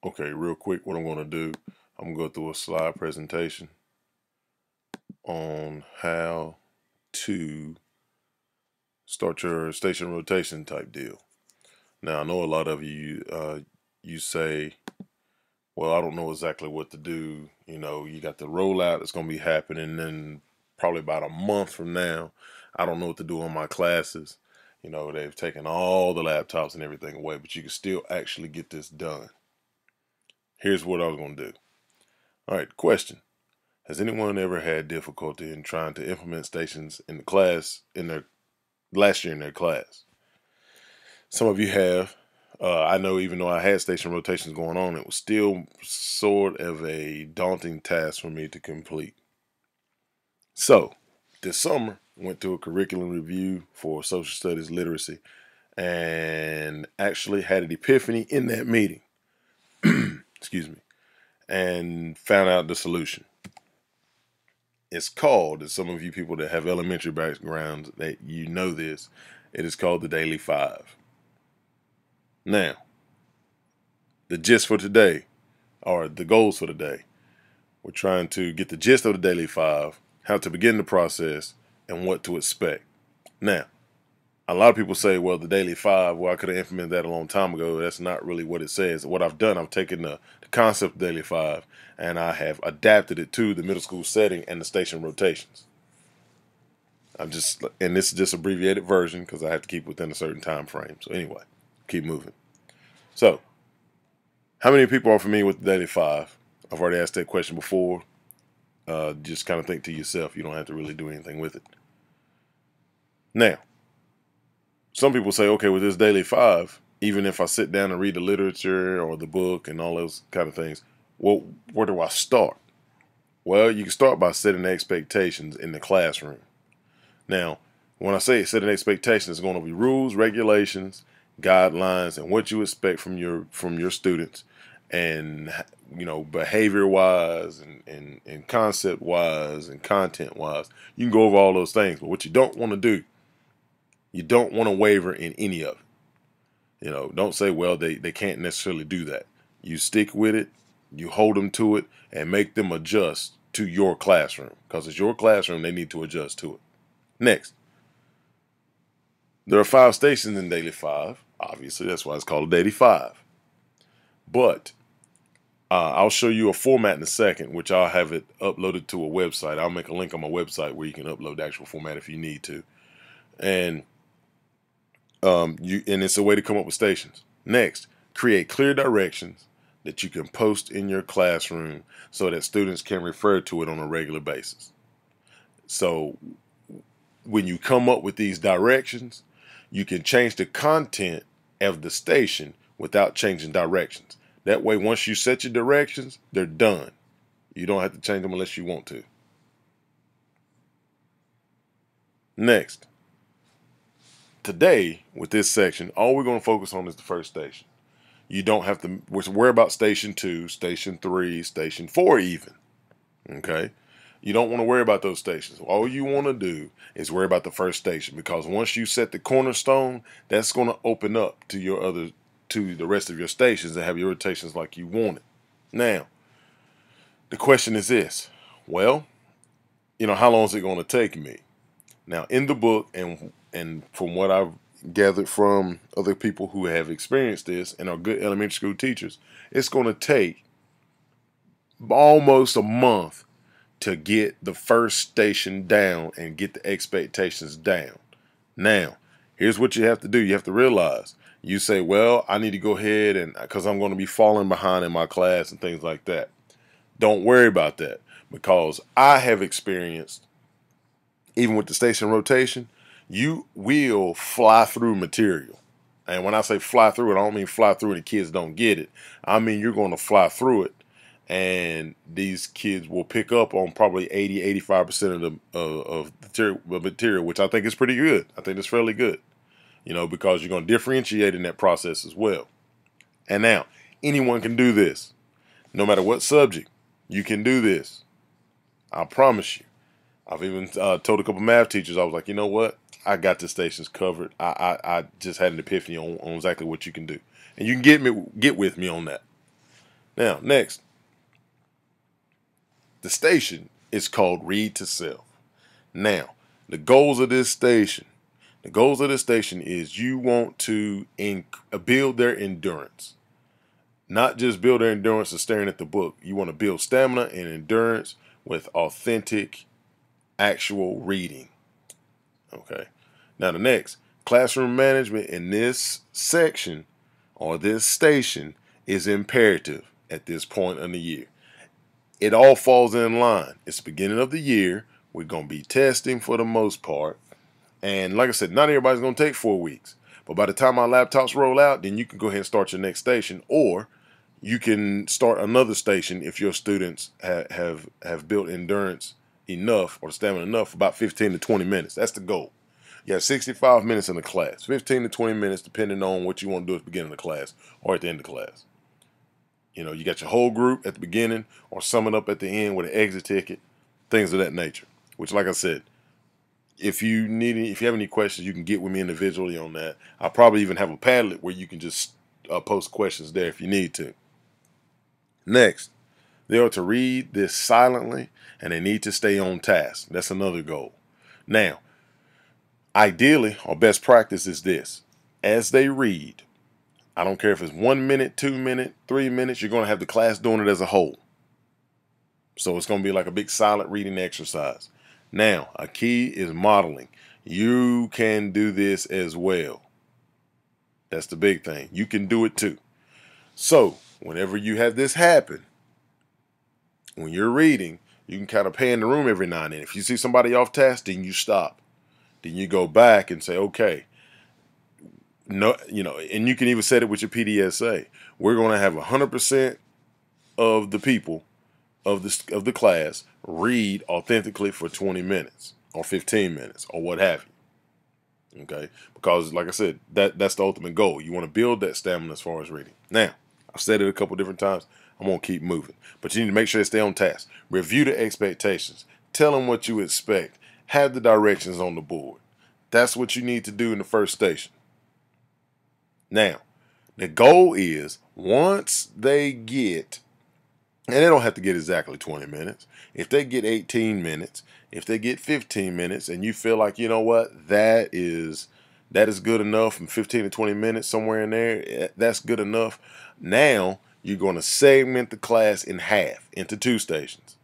Okay, real quick, what I'm going to do, I'm going to go through a slide presentation on how to start your station rotation type deal. Now, I know a lot of you say, well, I don't know exactly what to do. You know, you got the rollout that's going to be happening in probably about a month from now. I don't know what to do on my classes. You know, they've taken all the laptops and everything away, but you can still actually get this done. Here's what I was going to do. All right, question. Has anyone ever had difficulty in trying to implement stations in the class in their last year in their class? Some of you have. I know even though I had station rotations going on, it was still sort of a daunting task for me to complete. So this summer, went to a curriculum review for social studies literacy and actually had an epiphany in that meeting. Excuse me. And found out the solution. It's called, as some of you people that have elementary backgrounds, that you know this, it is called the Daily Five. Now, the gist for today, or the goals for today, we're trying to get the gist of the Daily Five, how to begin the process, and what to expect. Now, a lot of people say, well, the Daily Five, well, I could have implemented that a long time ago. That's not really what it says. What I've done, I've taken the concept of Daily Five and I have adapted it to the middle school setting and the station rotations. And this is just abbreviated version because I have to keep within a certain time frame. So anyway, keep moving. So, how many people are familiar with the Daily Five? I've already asked that question before. Just kind of think to yourself. You don't have to really do anything with it. Now, some people say, okay, with this Daily Five, even if I sit down and read the literature or the book and all those kind of things, well, where do I start? Well, you can start by setting expectations in the classroom. Now, when I say setting expectations, it's going to be rules, regulations, guidelines, and what you expect from your students, and behavior wise and concept wise and content wise. You can go over all those things, but what you don't want to do, you don't want to waver in any of it. Don't say, well, they can't necessarily do that. You stick with it, you hold them to it, and make them adjust to your classroom, because it's your classroom. They need to adjust to it. Next, there are 5 stations in Daily Five. Obviously, that's why it's called Daily Five. But I'll show you a format in a second, which I'll have it uploaded to a website. I'll make a link on my website where you can upload the actual format if you need to. And it's a way to come up with stations. Next, create clear directions that you can post in your classroom so that students can refer to it on a regular basis. So when you come up with these directions, you can change the content of the station without changing directions. That way, once you set your directions, they're done. You don't have to change them unless you want to. Next, today with this section, all we're going to focus on is the first station. You don't have to worry about station 2, station 3, station 4 even. Okay? You don't want to worry about those stations. All you want to do is worry about the first station, because once you set the cornerstone, that's going to open up to the rest of your stations and have your rotations like you want it. Now, the question is this. Well, how long is it going to take me? Now, in the book and from what I've gathered from other people who have experienced this and are good elementary school teachers, it's going to take almost a month to get the first station down and get the expectations down. Now, here's what you have to do. You have to realize, you say, well, I need to go ahead and because I'm going to be falling behind in my class and things like that. Don't worry about that, because I have experienced, even with the station rotation, you will fly through material. And when I say fly through it, I don't mean fly through and the kids don't get it. I mean you're going to fly through it, and these kids will pick up on probably 80-85% of the material, which I think is pretty good. I think it's fairly good, because you're going to differentiate in that process as well. And now, anyone can do this. No matter what subject, you can do this. I promise you. I've even told a couple math teachers, I was like, you know what? I got the stations covered. I just had an epiphany on exactly what you can do. And you can get with me on that. Now, next, the station is called Read to Self. Now, the goals of this station, is you want to build their endurance. Not just build their endurance of staring at the book. You want to build stamina and endurance with authentic, actual reading. Okay. Now the next, classroom management in this section or this station is imperative at this point in the year. It all falls in line. It's the beginning of the year. We're going to be testing for the most part. And like I said, not everybody's going to take 4 weeks. But by the time our laptops roll out, then you can go ahead and start your next station, or you can start another station if your students have built endurance enough or stamina enough for about 15 to 20 minutes. That's the goal. You have 65 minutes in the class, 15 to 20 minutes depending on what you want to do at the beginning of the class or at the end of the class. You know, you got your whole group at the beginning or sum it up at the end with an exit ticket, things of that nature. Which, like I said, if you have any questions, you can get with me individually on that. I'll probably even have a Padlet where you can just post questions there if you need to. Next, they are to read this silently, and they need to stay on task. That's another goal. Now, ideally, or best practice is this. As they read, I don't care if it's 1 minute, 2 minutes, 3 minutes, you're going to have the class doing it as a whole. So it's going to be like a big silent reading exercise. Now, a key is modeling. You can do this as well. That's the big thing. You can do it too. So, whenever you have this happen, when you're reading, you can kind of pan the room every now and then. If you see somebody off task, then you stop. Then you go back and say, okay, no, and you can even set it with your PDSA. We're going to have 100% of the people of the class read authentically for 20 minutes or 15 minutes or what have you. Okay, because like I said, that's the ultimate goal. You want to build that stamina as far as reading. Now, I've said it a couple different times. I'm gonna keep moving, but you need to make sure they stay on task. Review the expectations. Tell them what you expect. Have the directions on the board. That's what you need to do in the first station. Now, the goal is once they get, and they don't have to get exactly 20 minutes. If they get 18 minutes, if they get 15 minutes, and you feel like, you know what, that is good enough from 15 to 20 minutes, somewhere in there, that's good enough. Now, you're going to segment the class in half into 2 stations.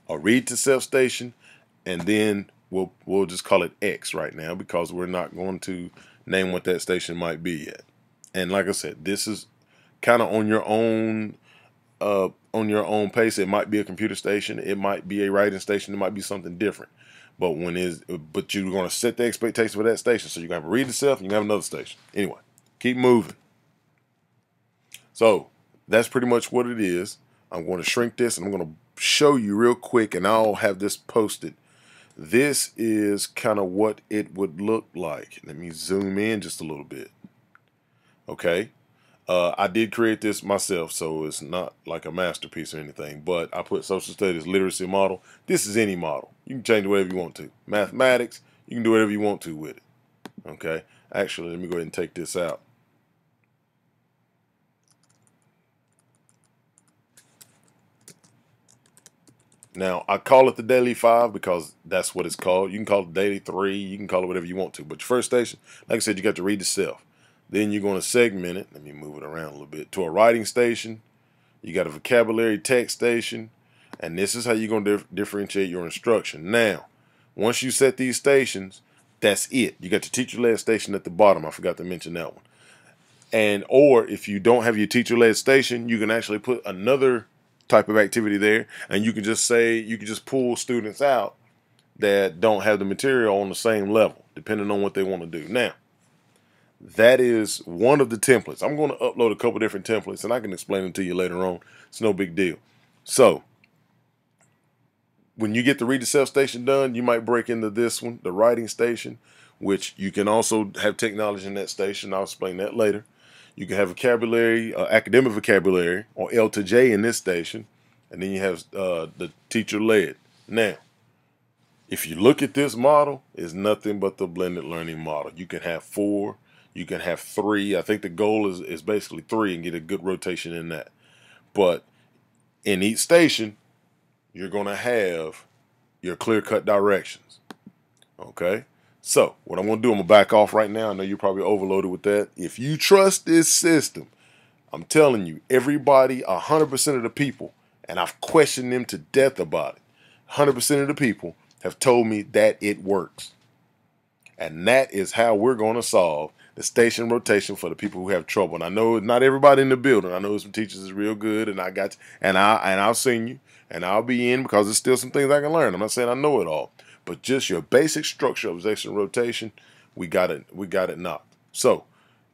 A read to self station, and then we'll just call it X right now because we're not going to name what that station might be yet. And like I said, this is kind of on your own pace. It might be a computer station, it might be a writing station, it might be something different. But but you're going to set the expectation for that station. So you're going to have to read itself, and you're going to have another station. Anyway, keep moving. So that's pretty much what it is. I'm going to shrink this, and I'm going to show you real quick, and I'll have this posted. This is kind of what it would look like. Let me zoom in just a little bit. Okay. I did create this myself, so it's not like a masterpiece or anything, but I put social studies literacy model. This is any model. You can change it whatever you want to. Mathematics, you can do whatever you want to with it. Okay. Actually, let me go ahead and take this out. Now, I call it the Daily 5 because that's what it's called. You can call it Daily 3. You can call it whatever you want to. But your first station, like I said, you got to read yourself. Then you're going to segment it. Let me move it around a little bit. To a writing station. You got a vocabulary text station. And this is how you're going to differentiate your instruction. Now, once you set these stations, that's it. You got your teacher-led station at the bottom. I forgot to mention that one. Or if you don't have your teacher-led station, you can actually put another type of activity there, and you can just pull students out that don't have the material on the same level, depending on what they want to do. Now, that is one of the templates. I'm going to upload a couple different templates, and I can explain them to you later on. It's no big deal. So, when you get the read to self station done, you might break into this one, the writing station, which you can also have technology in that station. I'll explain that later. You can have vocabulary, academic vocabulary, or L to J in this station, and then you have the teacher-led. Now, if you look at this model, it's nothing but the blended learning model. You can have 4, you can have 3. I think the goal is basically 3 and get a good rotation in that. But in each station, you're going to have your clear-cut directions. Okay? So, what I'm going to do, I'm going to back off right now. I know you're probably overloaded with that. If you trust this system, I'm telling you, everybody, 100% of the people, and I've questioned them to death about it, 100% of the people have told me that it works. And that is how we're going to solve the station rotation for the people who have trouble. And I know not everybody in the building. I know some teachers is real good, and I got you, and I'll sing you, and I'll be in because there's still some things I can learn. I'm not saying I know it all, but just your basic structure of station rotation, we got it knocked. So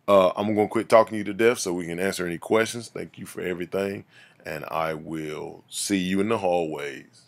I'm going to quit talking you to death so we can answer any questions. Thank you for everything, and I will see you in the hallways.